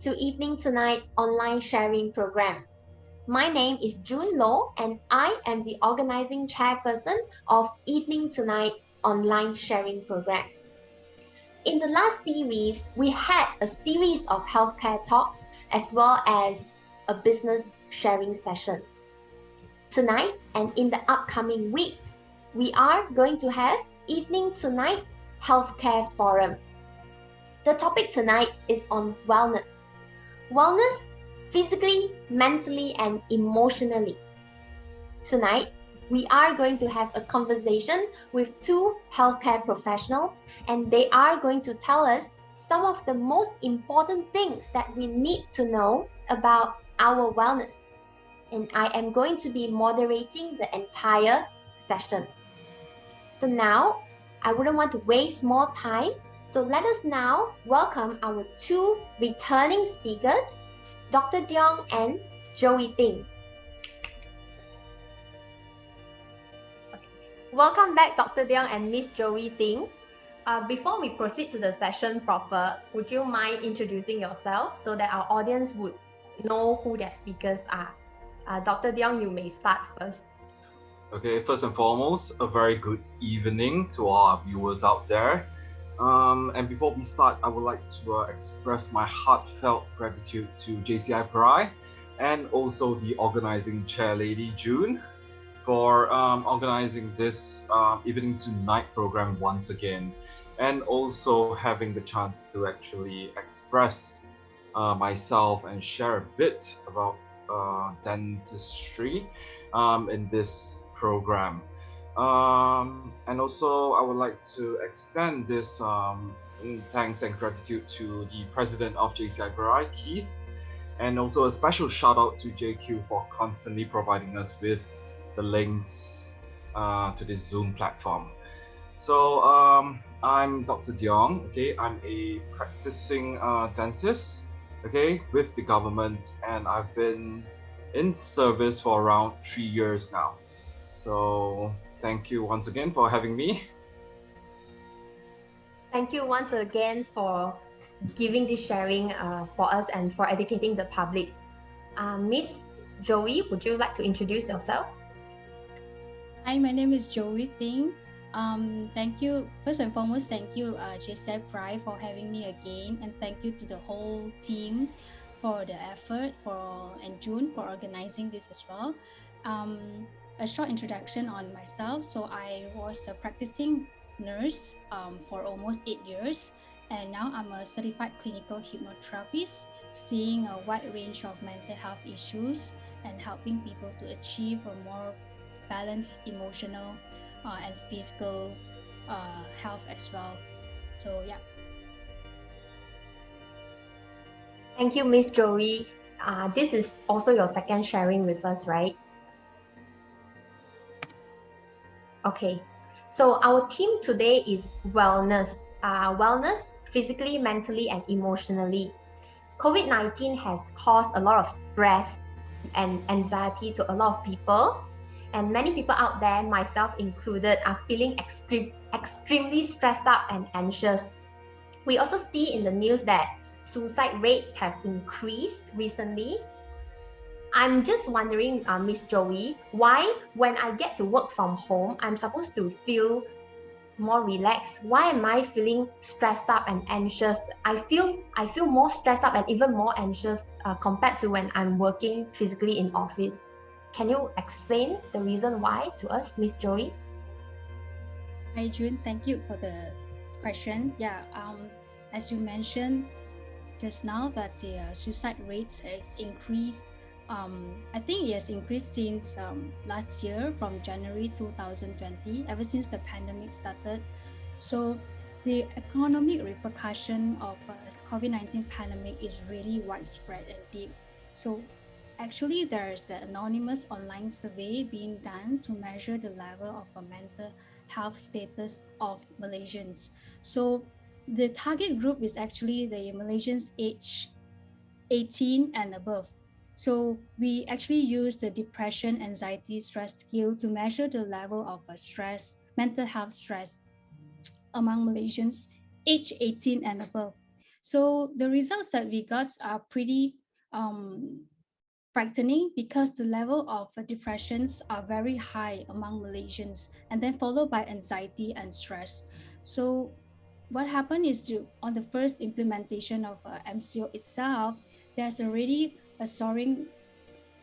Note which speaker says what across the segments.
Speaker 1: to Evening Tonight online sharing program. My name is June Loh and I am the organizing chairperson of Evening Tonight online sharing program. In the last series, we had a series of healthcare talks as well as a business sharing session. Tonight and in the upcoming weeks, we are going to have Evening Tonight Healthcare Forum. The topic tonight is on wellness. Wellness physically, mentally, and emotionally. Tonight, we are going to have a conversation with two healthcare professionals, and they are going to tell us some of the most important things that we need to know about our wellness. And I am going to be moderating the entire session. So now, I wouldn't want to waste more time. So let us now welcome our two returning speakers, Dr. Diong and Joey Ting. Okay. Welcome back, Dr. Diong and Miss Joey Ting. Before we proceed to the session proper, would you mind introducing yourself so that our audience would know who their speakers are? Dr. Diong, you may start first.
Speaker 2: Okay, first and foremost, a very good evening to all our viewers out there. And before we start, I would like to express my heartfelt gratitude to JCI Perai and also the organizing chair lady June for organizing this Evening Tonight program once again, and also having the chance to actually express myself and share a bit about dentistry in this program. And also I would like to extend this thanks and gratitude to the president of JCI Perai, Keith, and also a special shout out to JQ for constantly providing us with the links to this Zoom platform. So I'm Dr. Diong. Okay, I'm a practicing dentist, okay, with the government, and I've been in service for around 3 years now. So thank you once again for having me.
Speaker 1: Thank you once again for giving this sharing for us and for educating the public. Miss Joey, would you like to introduce yourself?
Speaker 3: Hi, my name is Joey Ting. Thank you. First and foremost, thank you, JCI Perai, for having me again, and thank you to the whole team for the effort and June for organizing this as well. A short introduction on myself. So I was a practicing nurse for almost 8 years, and now I'm a certified clinical hypnotherapist, seeing a wide range of mental health issues and helping people to achieve a more balanced emotional and physical health as well. So yeah.
Speaker 1: Thank you, Miss Joey. This is also your second sharing with us, right? Okay, so our theme today is wellness. Wellness physically, mentally, and emotionally. COVID-19 has caused a lot of stress and anxiety to a lot of people. And many people out there, myself included, are feeling extremely stressed out and anxious. We also see in the news that suicide rates have increased recently. I'm just wondering, Miss Joey, why when I get to work from home, I'm supposed to feel more relaxed? Why am I feeling stressed up and anxious? I feel more stressed up and even more anxious compared to when I'm working physically in office. Can you explain the reason why to us, Miss Joey?
Speaker 3: Hi, June. Thank you for the question. Yeah, as you mentioned just now, that the suicide rates has increased. I think it has increased since last year, from January 2020, ever since the pandemic started. So the economic repercussion of COVID-19 pandemic is really widespread and deep. So actually, there's an anonymous online survey being done to measure the level of a mental health status of Malaysians. So the target group is actually the Malaysians age 18 and above. So we actually use the depression, anxiety, stress scale to measure the level of stress, mental health stress among Malaysians age 18 and above. So the results that we got are pretty um, frightening because the level of depressions are very high among Malaysians, and then followed by anxiety and stress. So what happened is on the first implementation of MCO itself, there's already a soaring,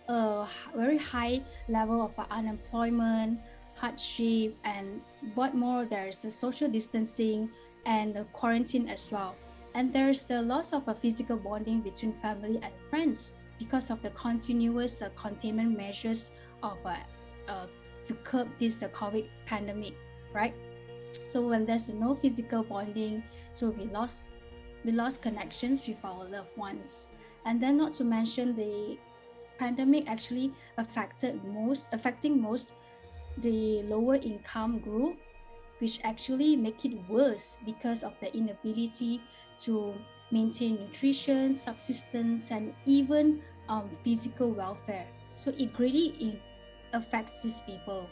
Speaker 3: very high level of unemployment, hardship, and what more, there's the social distancing and the quarantine as well. And there's the loss of a physical bonding between family and friends because of the continuous containment measures of uh, to curb this COVID pandemic, right? So when there's no physical bonding, so we lost connections with our loved ones. And then not to mention the pandemic actually affecting most the lower income group, which actually make it worse because of the inability to maintain nutrition, subsistence, and even physical welfare. So it greatly affects these people.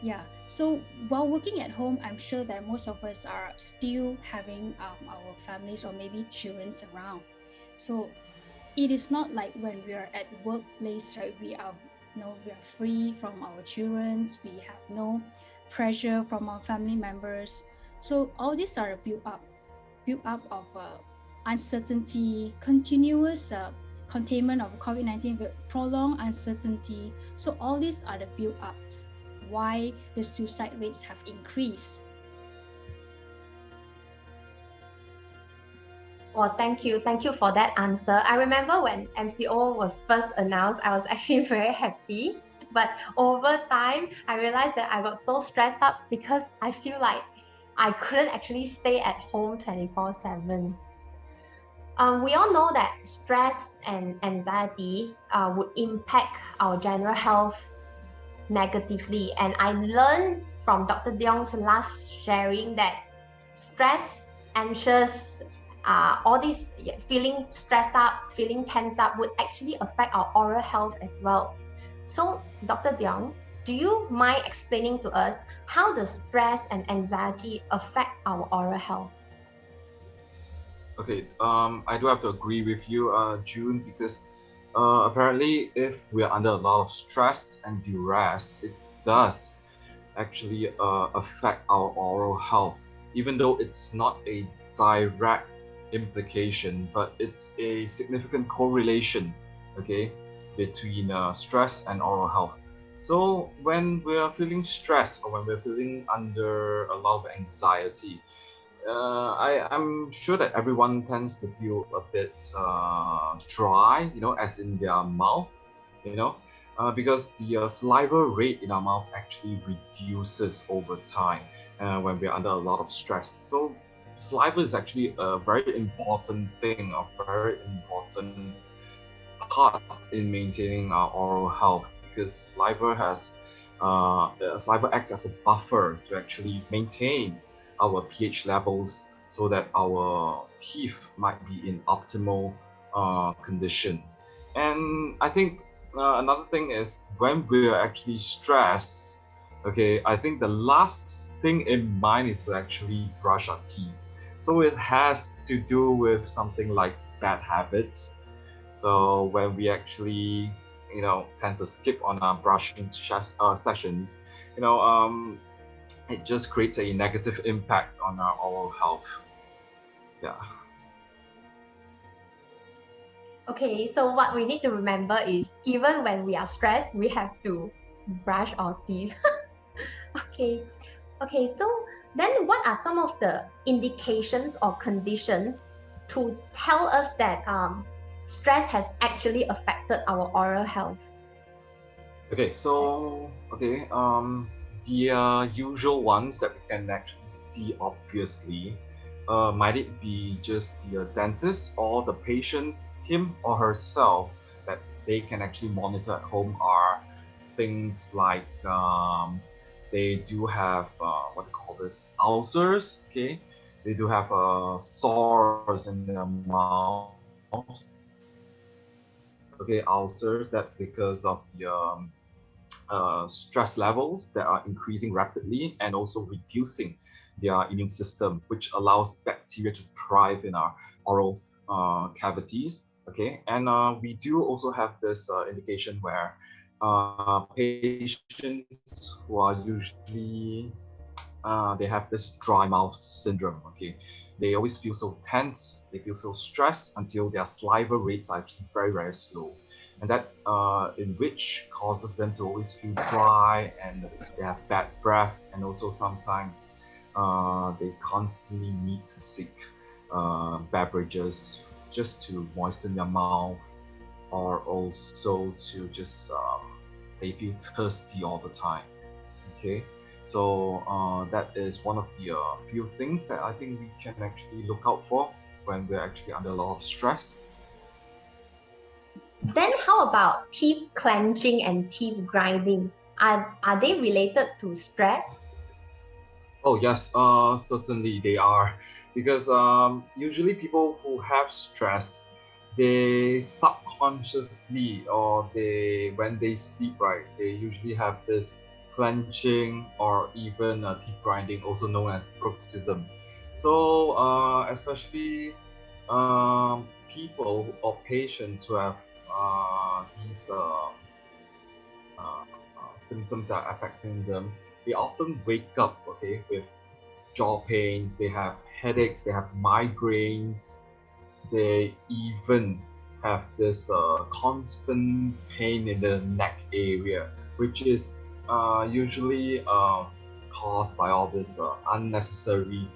Speaker 3: Yeah. So while working at home, I'm sure that most of us are still having our families or maybe children around. So it is not like when we are at workplace, right? We are free from our children. We have no pressure from our family members. So all these are built up of uncertainty, continuous containment of COVID-19, with prolonged uncertainty. So all these are the build-ups why the suicide rates have increased.
Speaker 1: Well, thank you. Thank you for that answer. I remember when MCO was first announced, I was actually very happy. But over time, I realized that I got so stressed up because I feel like I couldn't actually stay at home 24/7. We all know that stress and anxiety would impact our general health negatively. And I learned from Dr. Diong's last sharing that stress, anxious, all these feeling stressed up, feeling tense up would actually affect our oral health as well. So, Dr. Diong, do you mind explaining to us how does stress and anxiety affect our oral health?
Speaker 2: Okay, I do have to agree with you, June, because apparently, if we are under a lot of stress and duress, it does actually affect our oral health, even though it's not a direct implication, but it's a significant correlation, okay, between stress and oral health. So when we're feeling stressed or when we're feeling under a lot of anxiety, I'm sure that everyone tends to feel a bit dry, as in their mouth, because the saliva rate in our mouth actually reduces over time when we're under a lot of stress. So saliva is actually a very important thing, a very important part in maintaining our oral health, because saliva acts as a buffer to actually maintain our pH levels so that our teeth might be in optimal condition. And I think another thing is when we're actually stressed, okay, I think the last thing in mind is to actually brush our teeth. So it has to do with something like bad habits. So when we actually, tend to skip on our brushing sessions, it just creates a negative impact on our oral health. Yeah.
Speaker 1: Okay, so what we need to remember is even when we are stressed, we have to brush our teeth. Okay, okay, so then what are some of the indications or conditions to tell us that stress has actually affected our oral health?
Speaker 2: The usual ones that we can actually see obviously, might it be just the dentist or the patient, him or herself, that they can actually monitor at home are things like they do have what do you call this, ulcers, okay? They do have sores in their mouth. Okay, ulcers, that's because of the stress levels that are increasing rapidly and also reducing their immune system, which allows bacteria to thrive in our oral cavities. Okay, and we do also have this indication where patients who are usually they have this dry mouth syndrome. Okay, they always feel so tense, they feel so stressed until their saliva rates are actually very, very slow, and that in which causes them to always feel dry and they have bad breath, and also sometimes they constantly need to seek beverages just to moisten their mouth, or also to just they feel thirsty all the time. Okay, so that is one of the few things that I think we can actually look out for when we're actually under a lot of stress.
Speaker 1: Then how about teeth clenching and teeth grinding? Are they related to stress?
Speaker 2: Oh yes, certainly they are, because usually people who have stress, they subconsciously, or they when they sleep, right, they usually have this clenching or even teeth grinding, also known as bruxism. So especially people or patients who have these symptoms are affecting them, they often wake up, okay, with jaw pains, they have headaches, they have migraines, they even have this constant pain in the neck area, which is usually caused by all this unnecessary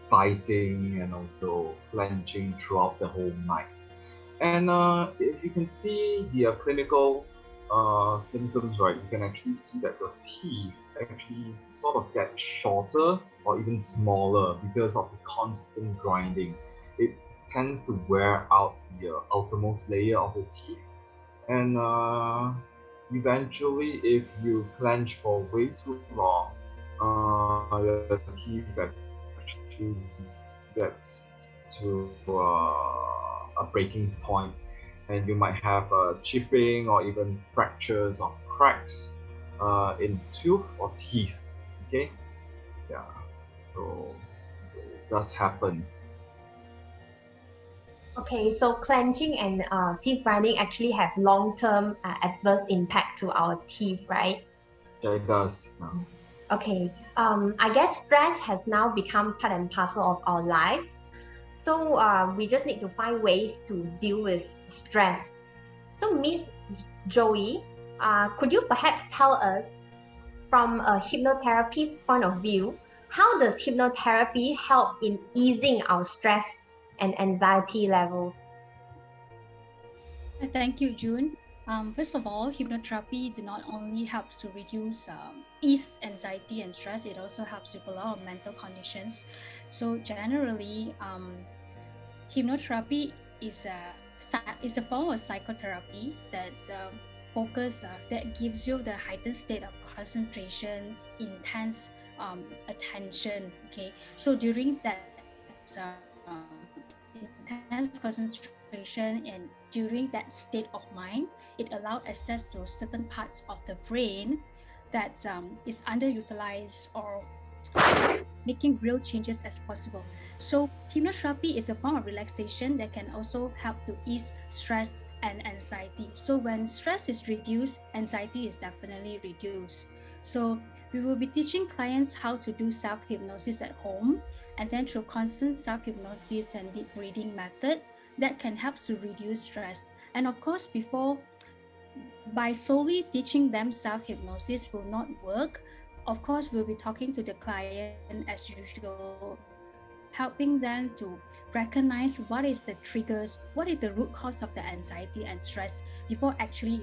Speaker 2: fighting and also clenching throughout the whole night. And if you can see the clinical symptoms, right, you can actually see that your teeth actually sort of get shorter or even smaller because of the constant grinding. It tends to wear out the outermost layer of the teeth, and eventually, if you clench for way too long, your teeth actually gets to a breaking point, and you might have chipping or even fractures or cracks in tooth or teeth. Okay, yeah, so it does happen.
Speaker 1: Okay, so clenching and teeth grinding actually have long-term adverse impact to our teeth, right?
Speaker 2: Yeah, it does. Yeah.
Speaker 1: Okay, I guess stress has now become part and parcel of our lives. So we just need to find ways to deal with stress. So Miss Joey, could you perhaps tell us from a hypnotherapist's point of view, how does hypnotherapy help in easing our stress and anxiety levels?
Speaker 3: Thank you, June. First of all, hypnotherapy not only helps to reduce ease anxiety and stress, it also helps with a lot of mental conditions. So generally, hypnotherapy is a form of psychotherapy that that gives you the heightened state of concentration, intense attention. Okay, so during that intense concentration and during that state of mind, it allows access to certain parts of the brain that is underutilized or making real changes as possible. So, hypnotherapy is a form of relaxation that can also help to ease stress and anxiety. So, when stress is reduced, anxiety is definitely reduced. So, we will be teaching clients how to do self hypnosis at home, and then through constant self hypnosis and deep breathing method that can help to reduce stress. And of course, before by solely teaching them self hypnosis will not work. Of course, we'll be talking to the client as usual, helping them to recognize what is the triggers, what is the root cause of the anxiety and stress before actually,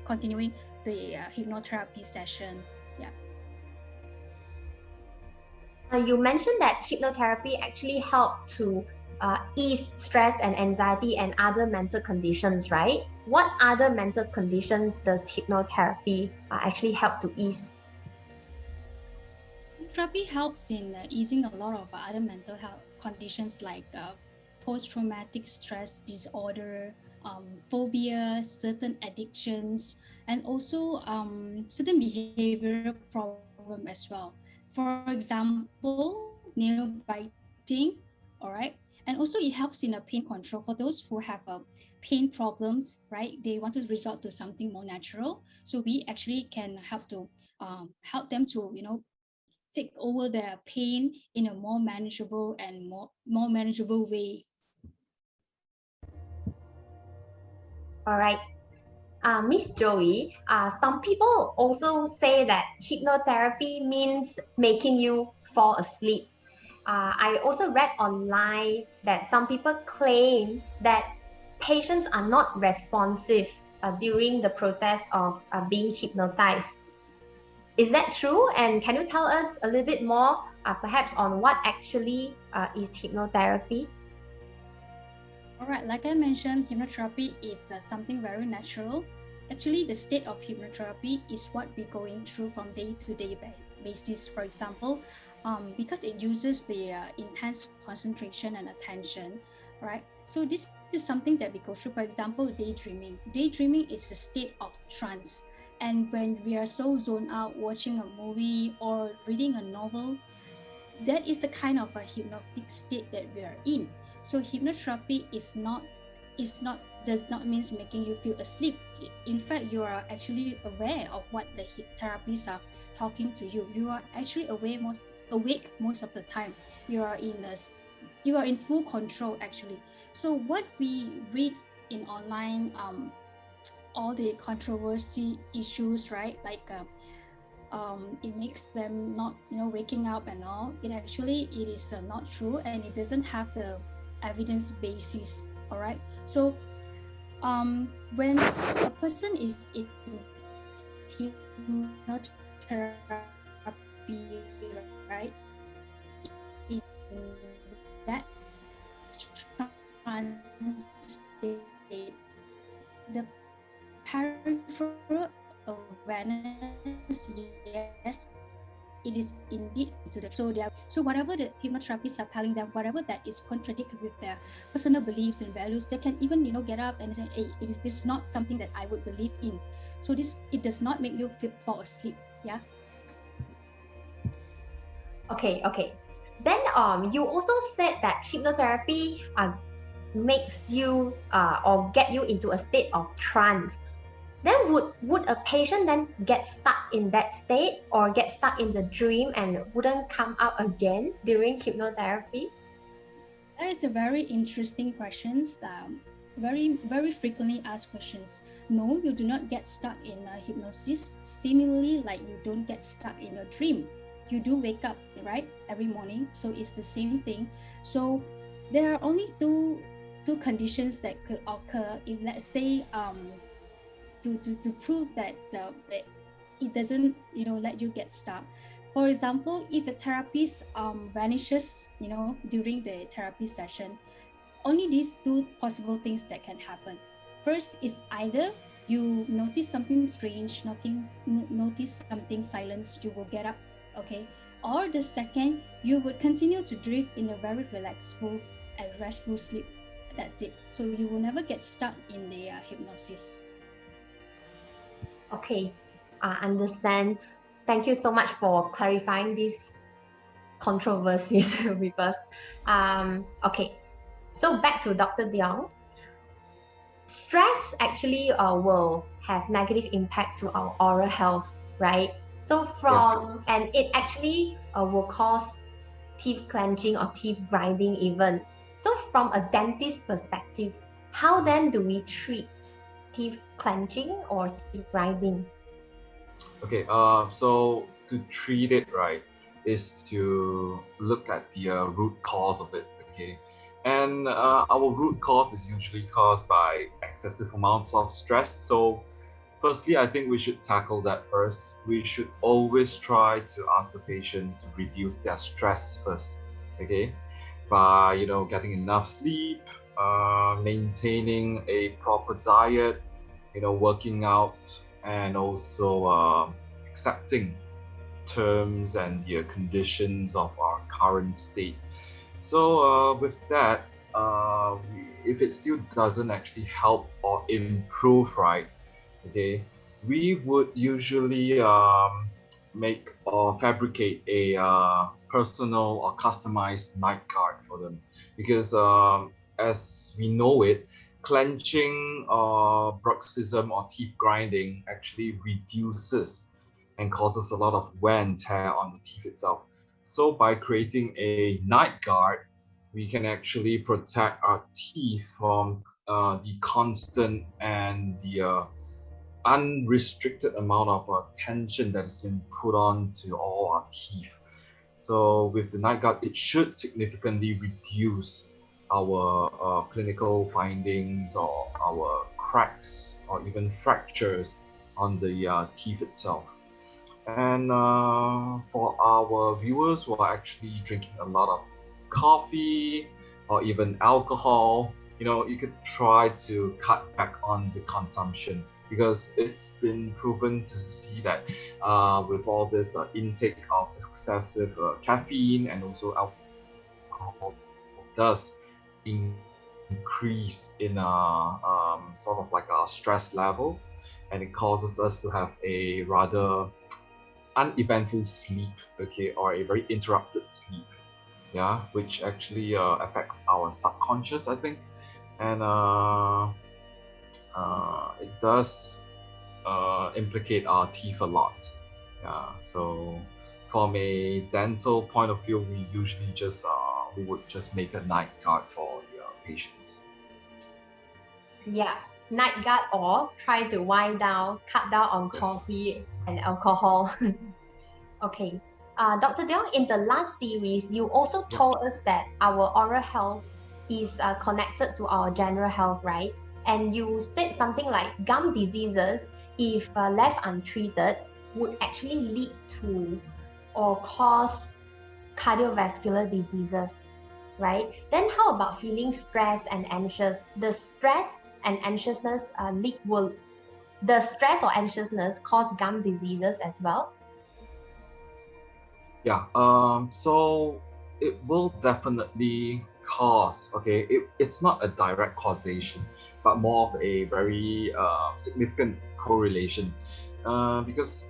Speaker 3: continuing the hypnotherapy session. Yeah.
Speaker 1: You mentioned that hypnotherapy actually help to ease stress and anxiety and other mental conditions, right? What other mental conditions does hypnotherapy actually help to ease?
Speaker 3: Therapy helps in easing a lot of other mental health conditions like post-traumatic stress disorder, phobia, certain addictions, and also certain behavioral problem as well. For example, nail biting, all right, and also And also it helps in a pain control for those who have pain problems, right? They want to resort to something more natural. So we actually can help them to, take over their pain in a more manageable and more manageable way.
Speaker 1: All right. Miss Joey, some people also say that hypnotherapy means making you fall asleep. I also read online that some people claim that patients are not responsive during the process of being hypnotized. Is that true? And can you tell us a little bit more, perhaps, on what actually is hypnotherapy?
Speaker 3: All right, like I mentioned, hypnotherapy is something very natural. Actually, the state of hypnotherapy is what we're going through from day-to-day basis. For example, because it uses the intense concentration and attention, right? So this is something that we go through. For example, daydreaming. Daydreaming is a state of trance. And when we are so zoned out watching a movie or reading a novel, that is the kind of a hypnotic state that we are in. So hypnotherapy is not does not mean making you feel asleep. In fact, you are actually aware of what the therapists are talking to you. You are actually awake most of the time. You are in full control actually. So what we read in online, all the controversy issues, right? Like it makes them not waking up and all. It is not true, and it doesn't have the evidence basis. All right. So when a person is in hypnotherapy, right, in that trance state, the peripheral awareness, yes, it is indeed to the so whatever the hypnotherapists are telling them, whatever that is contradicted with their personal beliefs and values, they can even get up and say, hey, this is not something that I would believe in. So it does not make you fall asleep. Yeah.
Speaker 1: Okay. Then you also said that hypnotherapy makes you or get you into a state of trance. Then would a patient then get stuck in that state or get stuck in the dream and wouldn't come out again during hypnotherapy?
Speaker 3: That is a very interesting questions. Very very frequently asked questions. No, you do not get stuck in hypnosis. Similarly, like you don't get stuck in a dream. You do wake up, right, every morning. So it's the same thing. So there are only two conditions that could occur if, let's say, to prove that it doesn't let you get stuck. For example, if a therapist vanishes during the therapy session, only these two possible things that can happen. First is either you notice something strange, notice something silence, you will get up, okay? Or the second, you would continue to drift in a very relaxful and restful sleep. That's it. So you will never get stuck in the hypnosis.
Speaker 1: Okay, I understand. Thank you so much for clarifying these controversies with us. Okay, so back to Dr. Diong. Stress actually will have negative impact to our oral health, right? So
Speaker 2: Yes.
Speaker 1: and it actually will cause teeth clenching or teeth grinding even. So from a dentist perspective, how then do we treat teeth clenching or teeth grinding?
Speaker 2: Okay. So to treat it right is to look at the root cause of it. Okay. And our root cause is usually caused by excessive amounts of stress. So firstly, I think we should tackle that first. We should always try to ask the patient to reduce their stress first, okay? By getting enough sleep, maintaining a proper diet, working out, and also accepting terms and the conditions of our current state. So with that, if it still doesn't actually help or improve, right? Okay, we would usually make or fabricate a personal or customized night guard for them. because as we know it, clenching or bruxism or teeth grinding actually reduces and causes a lot of wear and tear on the teeth itself. So by creating a night guard, we can actually protect our teeth from the constant and the unrestricted amount of tension that is been put on to all our teeth. So with the night guard, it should significantly reduce our clinical findings or our cracks or even fractures on the teeth itself. And for our viewers who are actually drinking a lot of coffee or even alcohol, you could try to cut back on the consumption, because it's been proven to see that with all this intake of excessive caffeine and also alcohol does increase in sort of like our stress levels, and it causes us to have a rather uneventful sleep, okay, or a very interrupted sleep, yeah, which actually affects our subconscious, I think, and it does implicate our teeth a lot. Yeah, so from a dental point of view, we usually just we would just make a night guard for the patients.
Speaker 1: Yeah, night guard or try to wind down, cut down on
Speaker 2: Yes.
Speaker 1: coffee and alcohol. Okay. Dr. Diong, in the last series, you also
Speaker 2: Yep.
Speaker 1: told us that our oral health is connected to our general health, right? And you said something like gum diseases, if left untreated, would actually lead to or cause cardiovascular diseases, right? Then how about feeling stressed and anxious? The stress and anxiousness will the stress or anxiousness cause gum diseases as well?
Speaker 2: Yeah, so it will definitely cause, okay, it's not a direct causation, but more of a very significant correlation. Because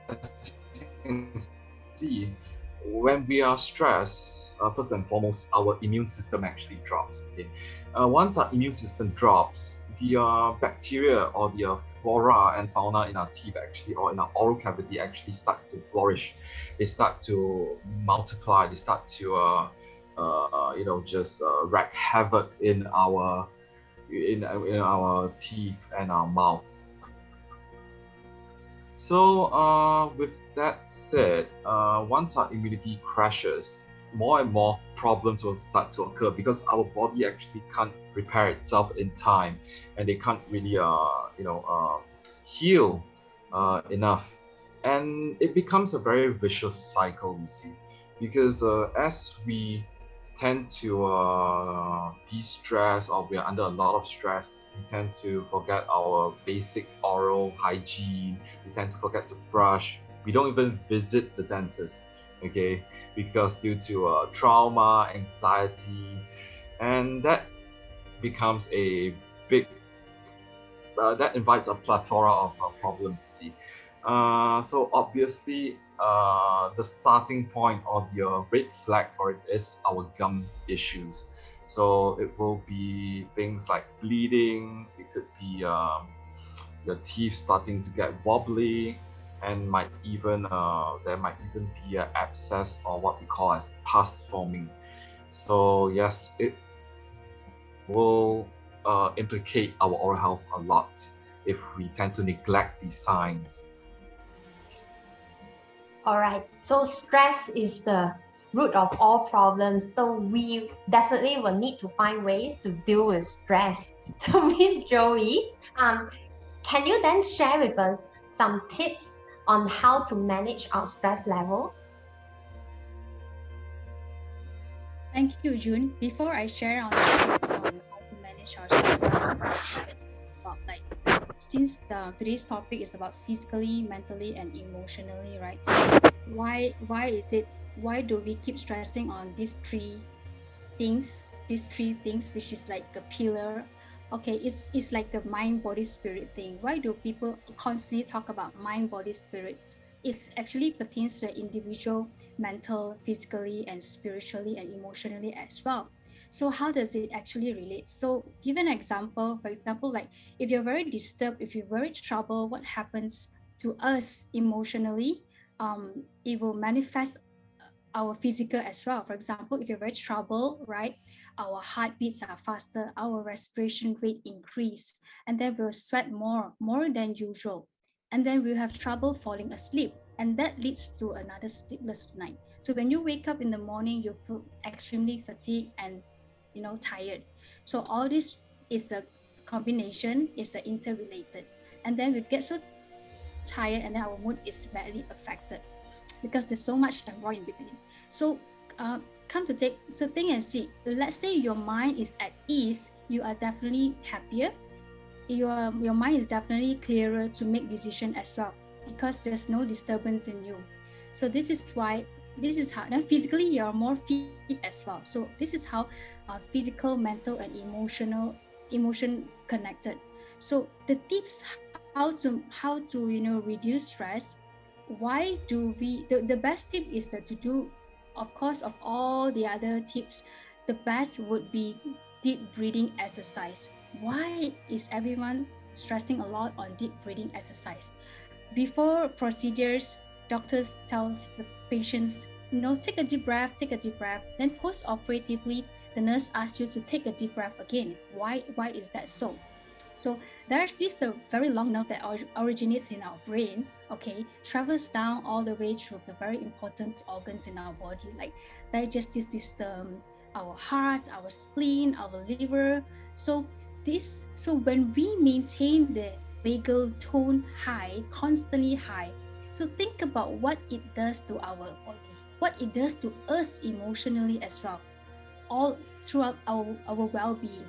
Speaker 2: as you can see, when we are stressed, first and foremost, our immune system actually drops. Okay, once our immune system drops, the bacteria or the flora and fauna in our teeth actually, or in our oral cavity actually starts to flourish. They start to multiply. They start to just wreak havoc in our teeth and our mouth. So, with that said, once our immunity crashes, more and more problems will start to occur, because our body actually can't repair itself in time, and they can't really, heal enough, and it becomes a very vicious cycle. You see, because as we tend to be stressed, or we are under a lot of stress, we tend to forget our basic oral hygiene. We tend to forget to brush. We don't even visit the dentist, okay, because due to trauma, anxiety, and that becomes a big that invites a plethora of problems to see. So obviously, the starting point or the red flag for it is our gum issues. So it will be things like bleeding. It could be your teeth starting to get wobbly, and there might even be an abscess, or what we call as pus forming. So yes, it will implicate our oral health a lot if we tend to neglect these signs.
Speaker 1: All right. So stress is the root of all problems. So we definitely will need to find ways to deal with stress. So Miss Joey, can you then share with us some tips on how to manage our stress levels?
Speaker 3: Thank you, June. Before I share on the tips on how to manage our stress level, about like since today's topic is about physically, mentally, and emotionally, right? Why do we keep stressing on these three things, which is like the pillar? Okay, it's like the mind, body, spirit thing. Why do people constantly talk about mind, body, spirits? it actually pertains to the individual mental, physically, and spiritually and emotionally as well. So how does it actually relate? So give an example. For example, like if you're very disturbed, if you're very troubled, what happens to us emotionally? It will manifest our physical as well. For example, if you're very troubled, right, our heartbeats are faster, our respiration rate increase, and then we'll sweat more than usual, and then we'll have trouble falling asleep, and that leads to another sleepless night. So when you wake up in the morning, you feel extremely fatigued and tired. So all this is a combination, is a interrelated, and then we get so tired, and then our mood is badly affected because there's so much involved in between. So come to take so think and see. Let's say your mind is at ease, you are definitely happier. Your mind is definitely clearer to make decision as well because there's no disturbance in you. So this is how then physically you're more fit as well. So this is how physical, mental, and emotion connected. So the tips how to reduce stress. Why do the best tip is that to do, of course, of all the other tips, the best would be deep breathing exercise. Why is everyone stressing a lot on deep breathing exercise? Before procedures, doctors tell the patients, take a deep breath. Then post-operatively, the nurse asks you to take a deep breath again. Why is that so? So there's this a very long nerve that originates in our brain, okay, travels down all the way through the very important organs in our body, like digestive system, our heart, our spleen, our liver. So when we maintain the vagal tone high, constantly high, so think about what it does to our body, what it does to us emotionally as well, all throughout our well-being.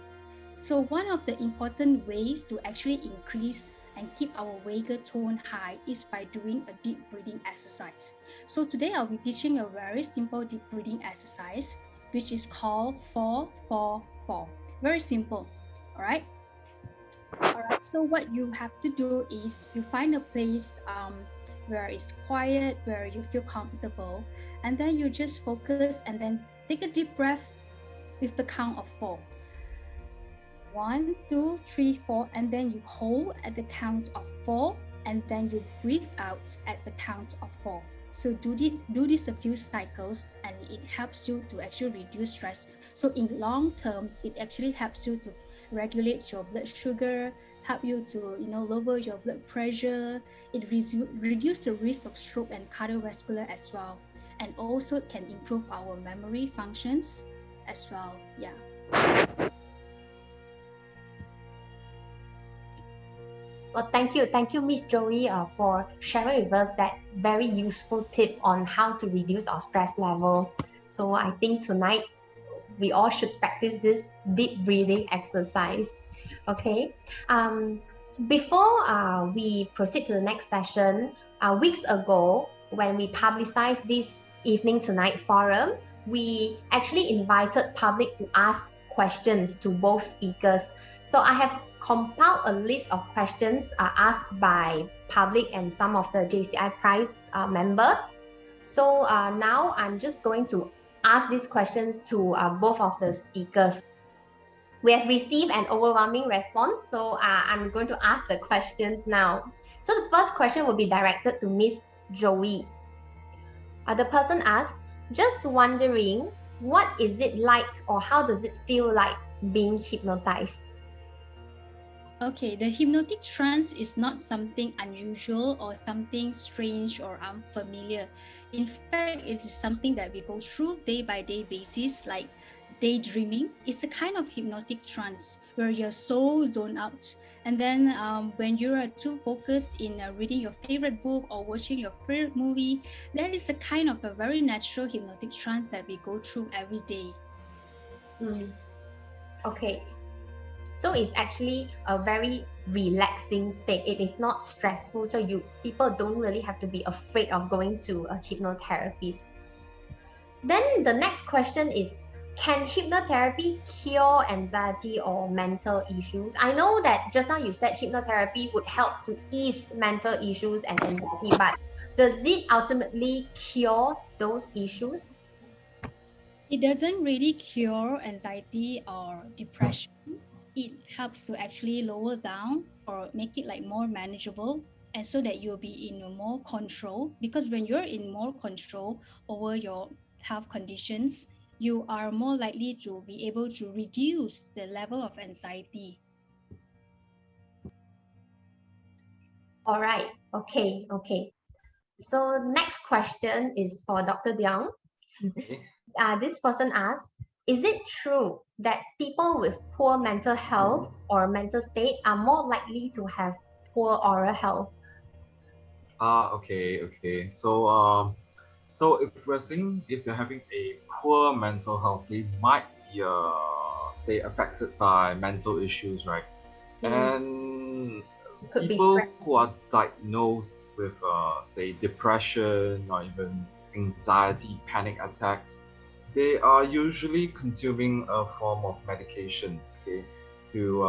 Speaker 3: So one of the important ways to actually increase and keep our vagal tone high is by doing a deep breathing exercise. So today I'll be teaching a very simple deep breathing exercise, which is called 4-4-4. Very simple. All right. All right. So what you have to do is you find a place where it's quiet, where you feel comfortable, and then you just focus and then take a deep breath with the count of 4. 1, 2, 3, 4, and then you hold at the count of 4, and then you breathe out at the count of 4. So do this a few cycles, and it helps you to actually reduce stress. So in long term, it actually helps you to regulate your blood sugar, help you to lower your blood pressure. It reduce the risk of stroke and cardiovascular as well, and also can improve our memory functions as well. Yeah.
Speaker 1: Well, thank you, Miss Joey, for sharing with us that very useful tip on how to reduce our stress level. So I think tonight we all should practice this deep breathing exercise. Okay. So before we proceed to the next session, weeks ago when we publicized this evening tonight forum, we actually invited public to ask questions to both speakers. So I have compiled a list of questions asked by public and some of the JCI Prize member. So now I'm just going to ask these questions to both of the speakers. We have received an overwhelming response, so I'm going to ask the questions now. So the first question will be directed to Miss Joey. The person asks, just wondering, what is it like or how does it feel like being hypnotized?
Speaker 3: Okay, the hypnotic trance is not something unusual or something strange or unfamiliar. In fact, it is something that we go through day by day basis, like daydreaming. It's a kind of hypnotic trance where you're so zoned out. And then when you are too focused in reading your favorite book or watching your favorite movie, that is a kind of a very natural hypnotic trance that we go through every day.
Speaker 1: Okay. So it's actually a very relaxing state. It is not stressful. So people don't really have to be afraid of going to a hypnotherapist. Then the next question is, can hypnotherapy cure anxiety or mental issues? I know that just now you said hypnotherapy would help to ease mental issues and anxiety, but does it ultimately cure those issues?
Speaker 3: It doesn't really cure anxiety or depression. It helps to actually lower down or make it like more manageable, and so that you'll be in a more control, because when you're in more control over your health conditions, you are more likely to be able to reduce the level of anxiety.
Speaker 1: All right. Okay. So next question is for Dr. Diong.
Speaker 2: Okay.
Speaker 1: This person asks, is it true that people with poor mental health or mental state are more likely to have poor oral health?
Speaker 2: Okay. So if we're saying if they're having a poor mental health, they might be, say, affected by mental issues, right?
Speaker 1: Mm,
Speaker 2: And
Speaker 1: it could be
Speaker 2: people
Speaker 1: stress.
Speaker 2: who are diagnosed with, say, depression or even anxiety, panic attacks, they are usually consuming a form of medication, okay, to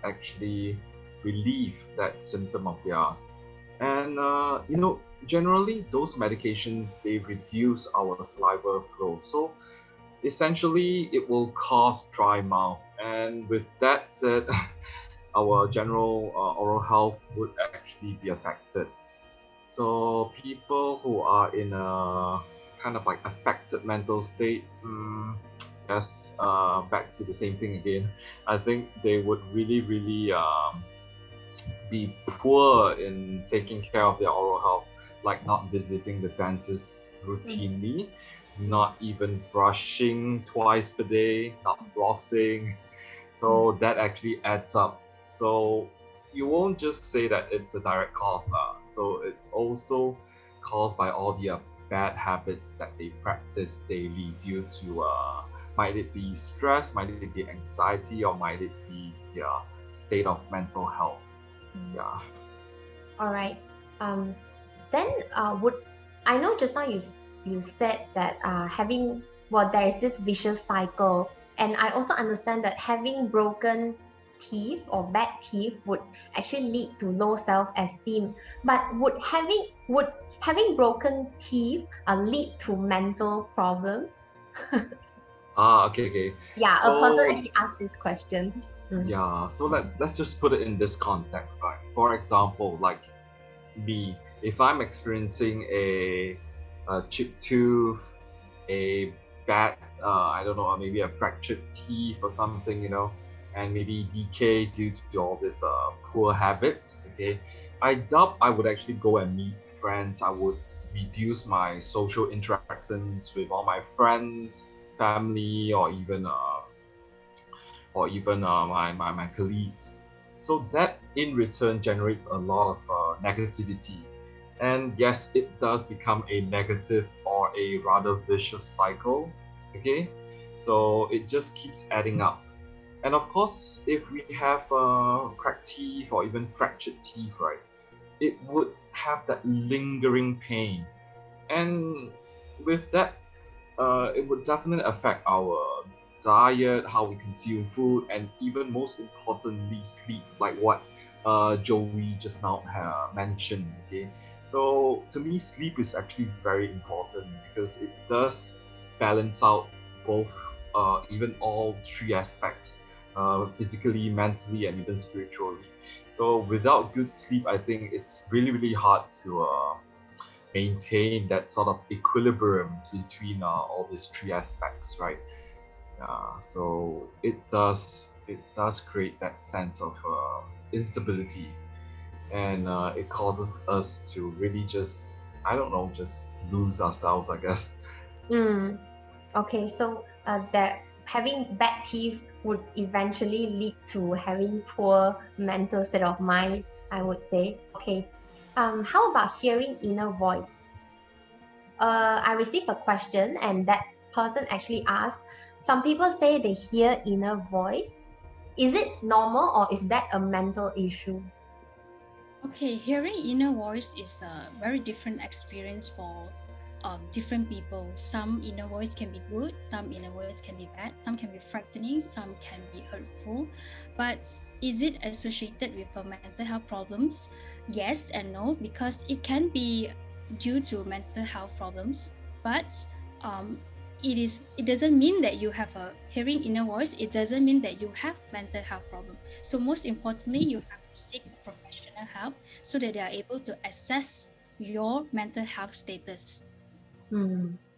Speaker 2: actually relieve that symptom of theirs. And generally those medications, they reduce our saliva flow. So essentially it will cause dry mouth. And with that said, our general oral health would actually be affected. So people who are in a kind of like affected mental state, yes, back to the same thing again. I think they would really be poor in taking care of their oral health, like not visiting the dentist routinely, not even brushing twice per day, not flossing. So that actually adds up. So you won't just say that it's a direct cause. So it's also caused by all the bad habits that they practice daily due to, might it be stress, might it be anxiety, or might it be their state of mental health. Yeah.
Speaker 1: All right. Then would I know just now you said that there is this vicious cycle, and I also understand that having broken teeth or bad teeth would actually lead to low self-esteem. But would having broken teeth lead to mental problems?
Speaker 2: Okay.
Speaker 1: Yeah, a person
Speaker 2: So
Speaker 1: actually asked this question.
Speaker 2: yeah, so let's just put it in this context. Like, for example, like me, if I'm experiencing a chipped tooth, a bad, I don't know, maybe a fractured teeth or something, and maybe decay due to all these poor habits, okay, I doubt I would actually go and meet friends. I would reduce my social interactions with all my friends, family, or even my colleagues. So that in return generates a lot of negativity. And yes, it does become a negative or a rather vicious cycle. Okay, so it just keeps adding up. And of course, if we have cracked teeth or even fractured teeth, right, it would have that lingering pain. And with that, it would definitely affect our diet, how we consume food, and even most importantly, sleep, like what Joey just now mentioned. Okay, so to me, sleep is actually very important because it does balance out both, even all three aspects, physically, mentally, and even spiritually. So without good sleep, I think it's really hard to maintain that sort of equilibrium between all these three aspects, right? So it does create that sense of instability, and it causes us to really just, I don't know, just lose ourselves, I guess.
Speaker 1: Mm. Okay, so that having bad teeth would eventually lead to having poor mental state of mind, I would say. Okay. How about hearing inner voice? I received a question, and that person actually asked, some people say they hear inner voice. Is it normal or is that a mental issue?
Speaker 3: Okay, hearing inner voice is a very different experience for different people. Some inner voice can be good, some inner voice can be bad, some can be frightening, some can be hurtful. But is it associated with mental health problems? Yes and no, because it can be due to mental health problems, but it doesn't mean that you have a hearing inner voice. It doesn't mean that you have mental health problem. So most importantly, you have to seek professional help so that they are able to assess your mental health status.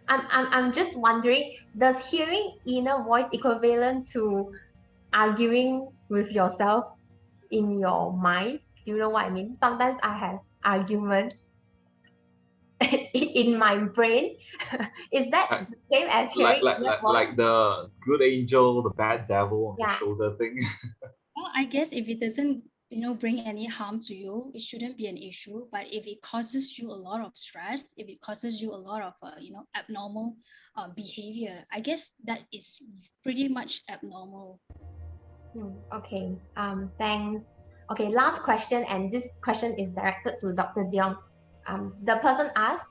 Speaker 1: I'm just wondering, does hearing inner voice equivalent to arguing with yourself in your mind? Do you know what I mean? Sometimes I have argument in my brain. Is that the same as hearing inner voice?
Speaker 2: Like the good angel, the bad devil on the
Speaker 1: Yeah.
Speaker 2: shoulder thing.
Speaker 3: Well, I guess if it doesn't, bring any harm to you, it shouldn't be an issue. But if it causes you a lot of stress, if it causes you a lot of, abnormal behavior, I guess that is pretty much abnormal.
Speaker 1: Okay. Thanks. Okay. Last question, and this question is directed to Dr. Diong. The person asked,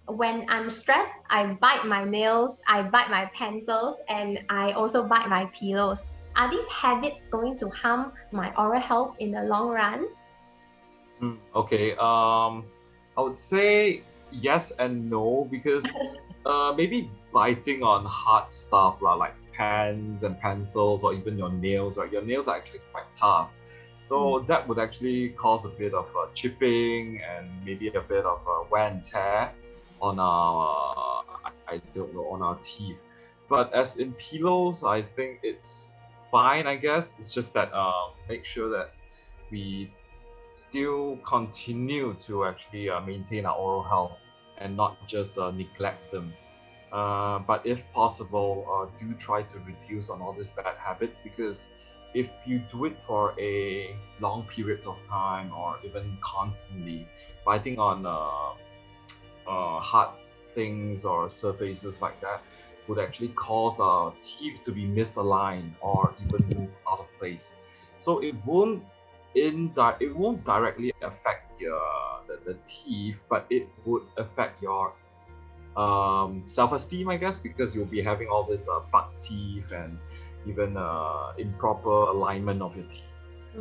Speaker 1: when I'm stressed, I bite my nails, I bite my pencils, and I also bite my pillows. Are these habits going to harm my oral health in the long run?
Speaker 2: Okay. I would say yes and no, because maybe biting on hard stuff like pens and pencils or even your nails, right? Your nails are actually quite tough. So that would actually cause a bit of chipping and maybe a bit of wear and tear on our, I don't know, on our teeth. But as in pillows, I think it's fine, I guess. It's just that make sure that we still continue to actually maintain our oral health and not just neglect them. But if possible, do try to reduce on all these bad habits, because if you do it for a long period of time or even constantly, biting on hard things or surfaces like that would actually cause our teeth to be misaligned or even move out of place. So it won't directly affect the teeth, but it would affect your self-esteem, I guess, because you'll be having all this buck teeth and even improper alignment of your teeth.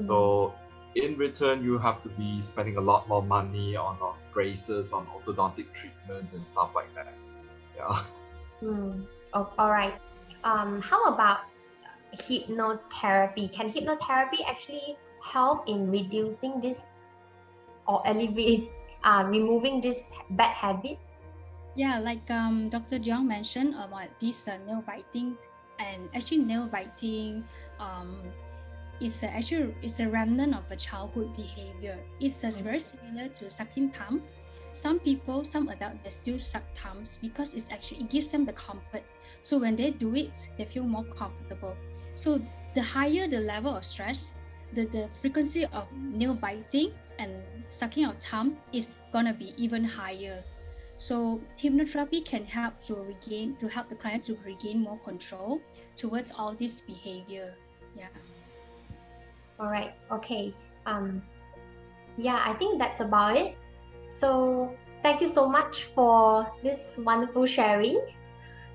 Speaker 2: So in return, you have to be spending a lot more money on braces, on orthodontic treatments and stuff like that. Yeah.
Speaker 1: Oh, all right. How about hypnotherapy? Can hypnotherapy actually help in reducing this or alleviate, removing these bad habits?
Speaker 3: Yeah, like Dr. Diong mentioned about this nail biting, and actually nail biting is a remnant of a childhood behavior. It's very similar to sucking thumb. Some adults, they still suck thumbs because it gives them the comfort. So when they do it, they feel more comfortable. So the higher the level of stress, the frequency of nail biting and sucking of thumb is gonna be even higher. So hypnotherapy can help the client to regain more control towards all this behavior. Yeah.
Speaker 1: All right. Okay. Yeah, I think that's about it. So thank you so much for this wonderful sharing.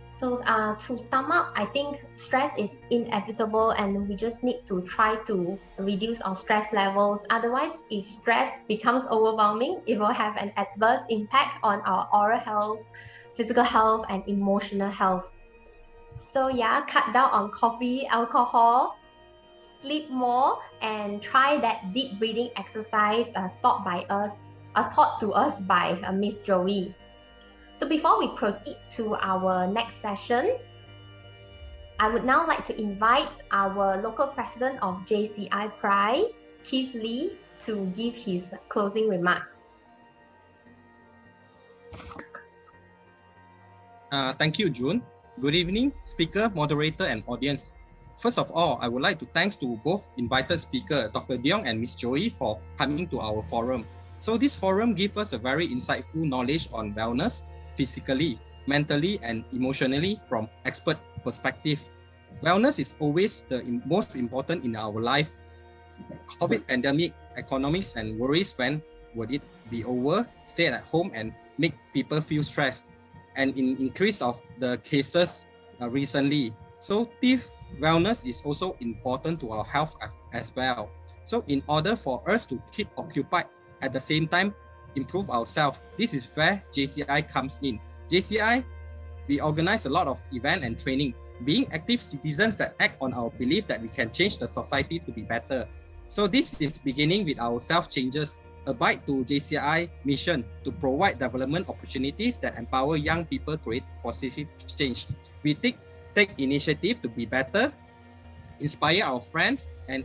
Speaker 1: So to sum up, I think stress is inevitable and we just need to try to reduce our stress levels. Otherwise, if stress becomes overwhelming, it will have an adverse impact on our oral health, physical health, and emotional health. So yeah, cut down on coffee, alcohol, sleep more, and try that deep breathing exercise taught to us by Miss Joey. So before we proceed to our next session, I would now like to invite our local president of JCI Perai, Keith Lee, to give his closing remarks.
Speaker 4: Thank you, June. Good evening, speaker, moderator, and audience. First of all, I would like to thanks to both invited speaker, Dr. Diong and Miss Joey, for coming to our forum. So this forum gives us a very insightful knowledge on wellness, physically, mentally, and emotionally from expert perspective. Wellness is always the most important in our life. COVID pandemic, economics, and worries when would it be over, stay at home and make people feel stressed, and in increase of the cases recently. So teeth wellness is also important to our health as well. So in order for us to keep occupied at the same time, improve ourselves. This is where JCI comes in. JCI, we organize a lot of event and training, being active citizens that act on our belief that we can change the society to be better. So this is beginning with our self-changes, abide to JCI mission to provide development opportunities that empower young people create positive change. We take initiative to be better, inspire our friends, and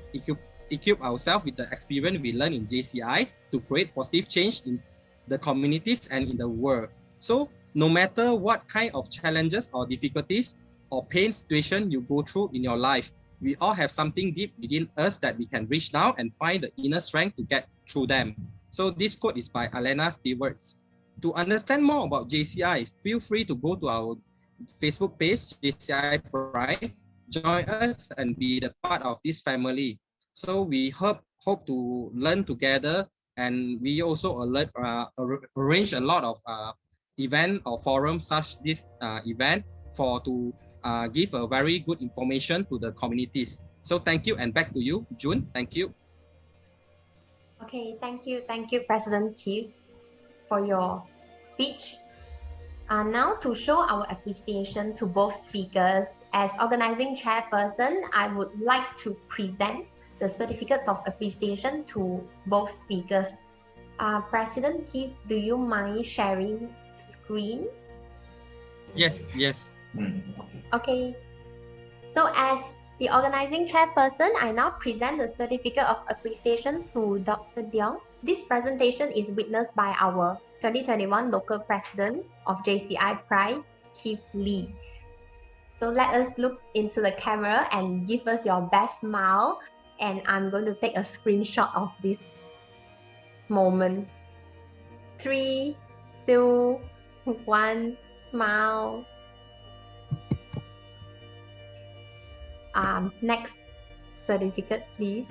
Speaker 4: equip ourselves with the experience we learn in JCI to create positive change in the communities and in the world. So no matter what kind of challenges or difficulties or pain situation you go through in your life, we all have something deep within us that we can reach now and find the inner strength to get through them. So this quote is by Alena Stewarts. To understand more about JCI, feel free to go to our Facebook page, JCI Perai, join us and be the part of this family. So we hope to learn together, and we also arrange a lot of event or forums such this event to give a very good information to the communities. So thank you, and back to you, June. Thank you.
Speaker 1: Okay, thank you, President Keith, for your speech. Now to show our appreciation to both speakers, as organizing chairperson, I would like to present the certificates of appreciation to both speakers. President Keith, do you mind sharing screen?
Speaker 4: Yes.
Speaker 1: Okay. So as the organizing chairperson, I now present the certificate of appreciation to Dr. Diong. This presentation is witnessed by our 2021 local president of JCI Perai, Keith Lee. So let us look into the camera and give us your best smile. And I'm going to take a screenshot of this moment. 3, 2, 1, smile. Next certificate, please.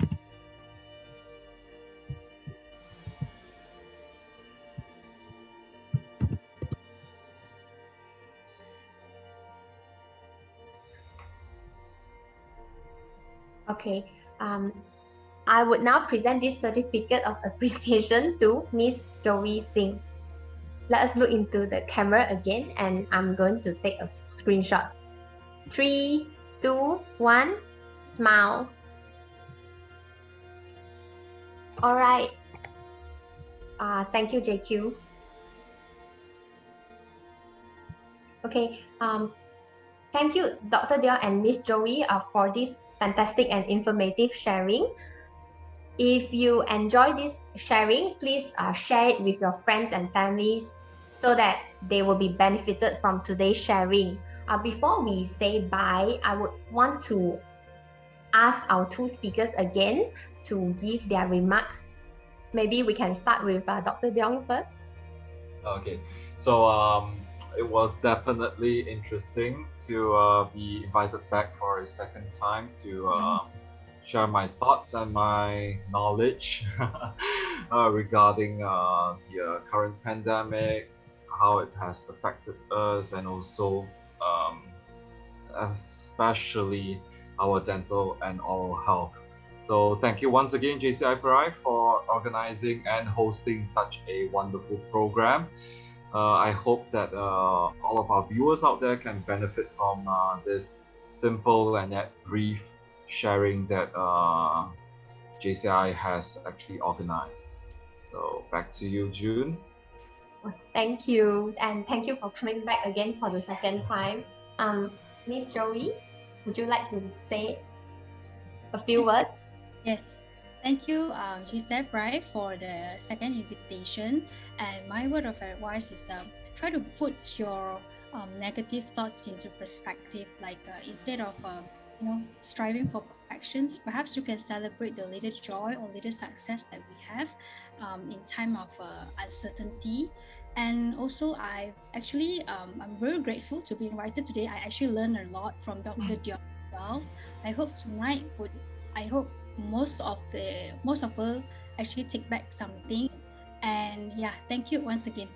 Speaker 1: Okay, I would now present this certificate of appreciation to Miss Joey Ting. Let us look into the camera again, and I'm going to take a screenshot. 3, 2, 1, smile. All right. Thank you, JQ. Okay. Thank you, Dr. Diong and Miss Joey, for this fantastic and informative sharing. If you enjoy this sharing, please share it with your friends and families so that they will be benefited from today's sharing. Before we say bye, I would want to ask our two speakers again to give their remarks. Maybe we can start with Dr. Diong first.
Speaker 2: Okay, so it was definitely interesting to be invited back for a second time to share my thoughts and my knowledge regarding the current pandemic, how it has affected us, and also especially our dental and oral health. So thank you once again, JCI Perai, for organizing and hosting such a wonderful program. I hope that all of our viewers out there can benefit from this simple and yet brief sharing that JCI has actually organized. So back to you, June.
Speaker 1: Thank you, and thank you for coming back again for the second time. Miss Joey, would you like to say a few words?
Speaker 3: Yes. Thank you, GSEP, right, for the second invitation. And my word of advice is try to put your negative thoughts into perspective. Like instead of striving for perfections, perhaps you can celebrate the little joy or little success that we have in time of uncertainty. And also, I'm very grateful to be invited today. I actually learned a lot from Dr. Diong as well. I hope tonight most of us actually take back something. And yeah, thank you once again.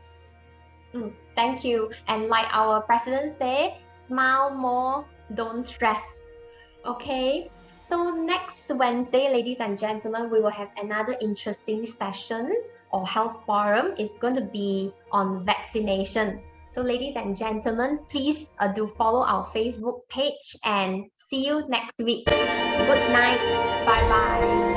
Speaker 1: Thank you. And like our president said, smile more, don't stress. Okay. So next Wednesday, ladies and gentlemen, we will have another interesting session or health forum is going to be on vaccination. So ladies and gentlemen, please do follow our Facebook page and see you next week. Good night. Bye bye.